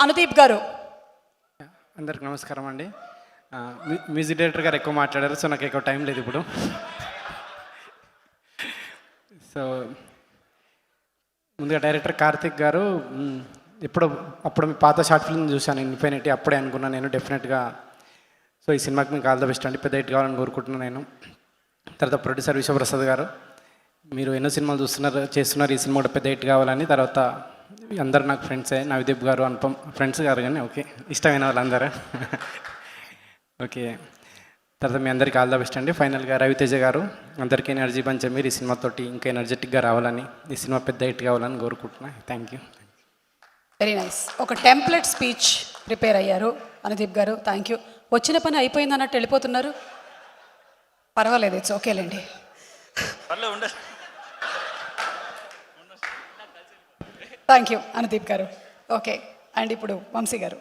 అనుదీప్ గారు. అందరికి నమస్కారం అండి. మ్యూజిక్ డైరెక్టర్ గారు ఎక్కువ మాట్లాడారు, సో నాకు ఎక్కువ టైం లేదు ఇప్పుడు. సో ముందుగా డైరెక్టర్ కార్తిక్ గారు, అప్పుడు మీ పాత షార్ట్ ఫిల్మ్ చూశాను ఇన్ఫినిటీ, అప్పుడే అనుకున్నాను నేను డెఫినెట్గా సో ఈ సినిమాకి మీకు ఆల్ ద బెస్ట్ అండి, పెద్ద హిట్ కావాలని కోరుకుంటున్నాను నేను. తర్వాత ప్రొడ్యూసర్ విశ్వప్రసాద్ గారు, మీరు ఎన్నో సినిమాలు చేస్తున్నారు, ఈ సినిమా కూడా పెద్ద హిట్ కావాలని. తర్వాత అందరూ నాకు ఫ్రెండ్సే, నవదీప్ గారు, అనుపమ్ ఫ్రెండ్స్ గారు కానీ ఓకే, ఇష్టమైన వాళ్ళందరూ. ఓకే, తర్వాత మీ అందరికీ ఆల్ ద బెస్ట్ అండి. ఫైనల్గా రవితేజ గారు, అందరికీ ఎనర్జీ పంచే మీరు ఈ సినిమాతోటి ఇంకా ఎనర్జెటిక్గా రావాలని, ఈ సినిమా పెద్ద హిట్ కావాలని కోరుకుంటున్నాను. Thank you. Very nice. ఒక టెంప్లెట్ స్పీచ్ ప్రిపేర్ అయ్యారు అనుదీప్ గారు. Thank you. వచ్చిన పని అయిపోయింది అన్నట్టు వెళ్ళిపోతున్నారు. పర్వాలేదు, ఇట్స్ ఓకేలేండి. థ్యాంక్ యూ అనుదీప్ గారు. ఓకే, అండ్ ఇప్పుడు వంశీ గారు.